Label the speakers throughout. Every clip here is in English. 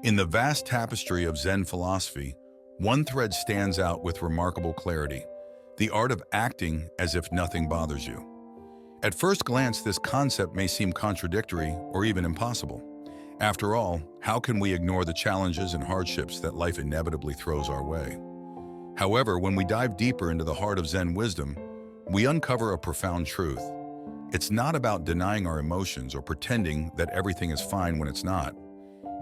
Speaker 1: In the vast tapestry of Zen philosophy, one thread stands out with remarkable clarity: the art of acting as if nothing bothers you. At first glance, this concept may seem contradictory or even impossible. After all, how can we ignore the challenges and hardships that life inevitably throws our way? However, when we dive deeper into the heart of Zen wisdom, we uncover a profound truth. It's not about denying our emotions or pretending that everything is fine when it's not.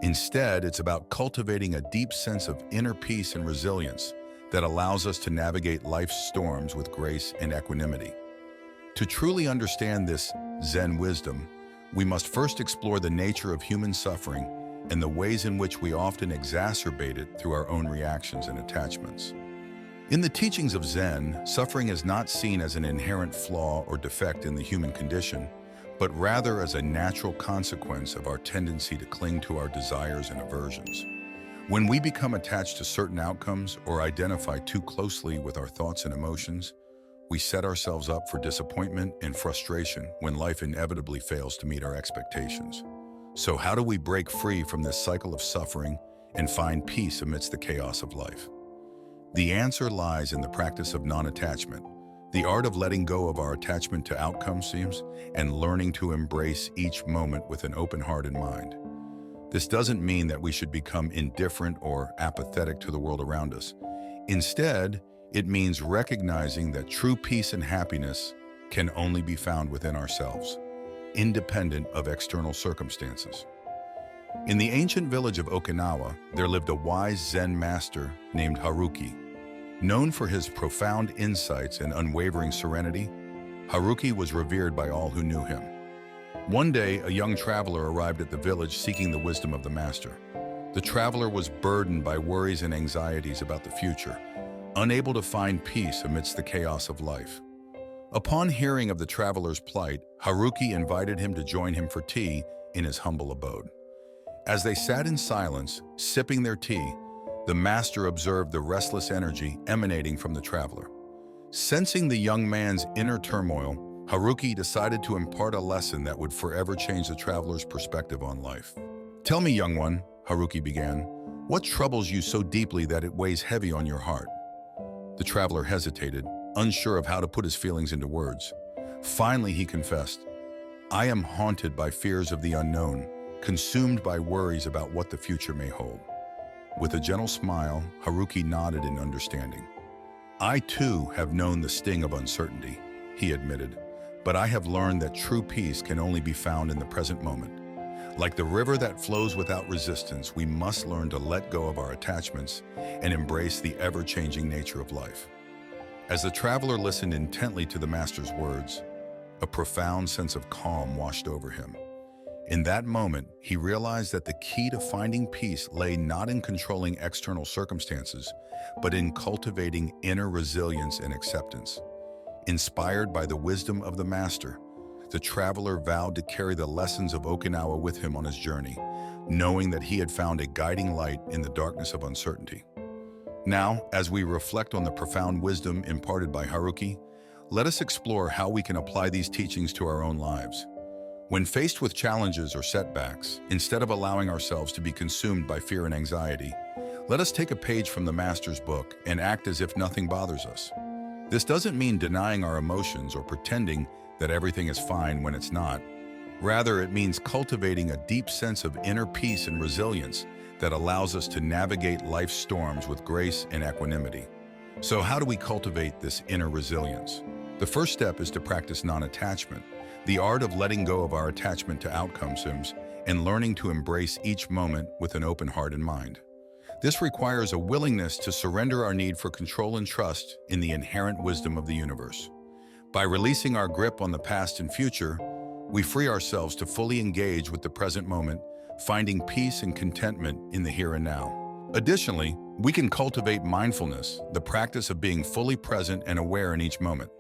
Speaker 1: Instead, it's about cultivating a deep sense of inner peace and resilience that allows us to navigate life's storms with grace and equanimity. To truly understand this Zen wisdom, we must first explore the nature of human suffering and the ways in which we often exacerbate it through our own reactions and attachments. In the teachings of Zen, suffering is not seen as an inherent flaw or defect in the human condition, but rather as a natural consequence of our tendency to cling to our desires and aversions. When we become attached to certain outcomes or identify too closely with our thoughts and emotions, we set ourselves up for disappointment and frustration when life inevitably fails to meet our expectations. So how do we break free from this cycle of suffering and find peace amidst the chaos of life? The answer lies in the practice of non-attachment, the art of letting go of our attachment to outcomes and learning to embrace each moment with an open heart and mind. This doesn't mean that we should become indifferent or apathetic to the world around us. Instead, it means recognizing that true peace and happiness can only be found within ourselves, independent of external circumstances. In the ancient village of Okinawa, there lived a wise Zen master named Haruki. Known for his profound insights and unwavering serenity, Haruki was revered by all who knew him. One day, a young traveler arrived at the village seeking the wisdom of the master. The traveler was burdened by worries and anxieties about the future, unable to find peace amidst the chaos of life. Upon hearing of the traveler's plight, Haruki invited him to join him for tea in his humble abode. As they sat in silence, sipping their tea, the master observed the restless energy emanating from the traveler. Sensing the young man's inner turmoil, Haruki decided to impart a lesson that would forever change the traveler's perspective on life. "Tell me, young one," Haruki began, "what troubles you so deeply that it weighs heavy on your heart?" The traveler hesitated, unsure of how to put his feelings into words. Finally, he confessed, "I am haunted by fears of the unknown, consumed by worries about what the future may hold." With a gentle smile, Haruki nodded in understanding. "I too have known the sting of uncertainty," he admitted, "but I have learned that true peace can only be found in the present moment. Like the river that flows without resistance, we must learn to let go of our attachments and embrace the ever-changing nature of life." As the traveler listened intently to the master's words, a profound sense of calm washed over him. In that moment, he realized that the key to finding peace lay not in controlling external circumstances, but in cultivating inner resilience and acceptance. Inspired by the wisdom of the master, the traveler vowed to carry the lessons of Okinawa with him on his journey, knowing that he had found a guiding light in the darkness of uncertainty. Now, as we reflect on the profound wisdom imparted by Haruki, let us explore how we can apply these teachings to our own lives. When faced with challenges or setbacks, instead of allowing ourselves to be consumed by fear and anxiety, let us take a page from the master's book and act as if nothing bothers us. This doesn't mean denying our emotions or pretending that everything is fine when it's not. Rather, it means cultivating a deep sense of inner peace and resilience that allows us to navigate life's storms with grace and equanimity. So how do we cultivate this inner resilience? The first step is to practice non-attachment, the art of letting go of our attachment to outcomes and learning to embrace each moment with an open heart and mind. This requires a willingness to surrender our need for control and trust in the inherent wisdom of the universe. By releasing our grip on the past and future, we free ourselves to fully engage with the present moment, finding peace and contentment in the here and now. Additionally, we can cultivate mindfulness, the practice of being fully present and aware in each moment.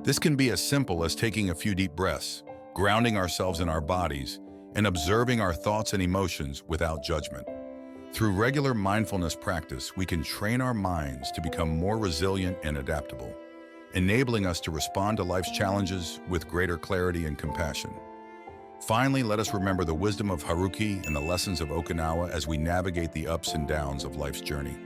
Speaker 1: This can be as simple as taking a few deep breaths, grounding ourselves in our bodies, and observing our thoughts and emotions without judgment. Through regular mindfulness practice, we can train our minds to become more resilient and adaptable, enabling us to respond to life's challenges with greater clarity and compassion. Finally, let us remember the wisdom of Haruki and the lessons of Okinawa as we navigate the ups and downs of life's journey.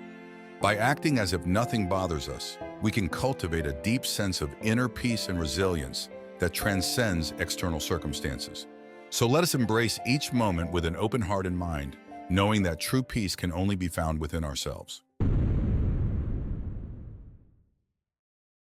Speaker 1: By acting as if nothing bothers us, we can cultivate a deep sense of inner peace and resilience that transcends external circumstances. So let us embrace each moment with an open heart and mind, knowing that true peace can only be found within ourselves.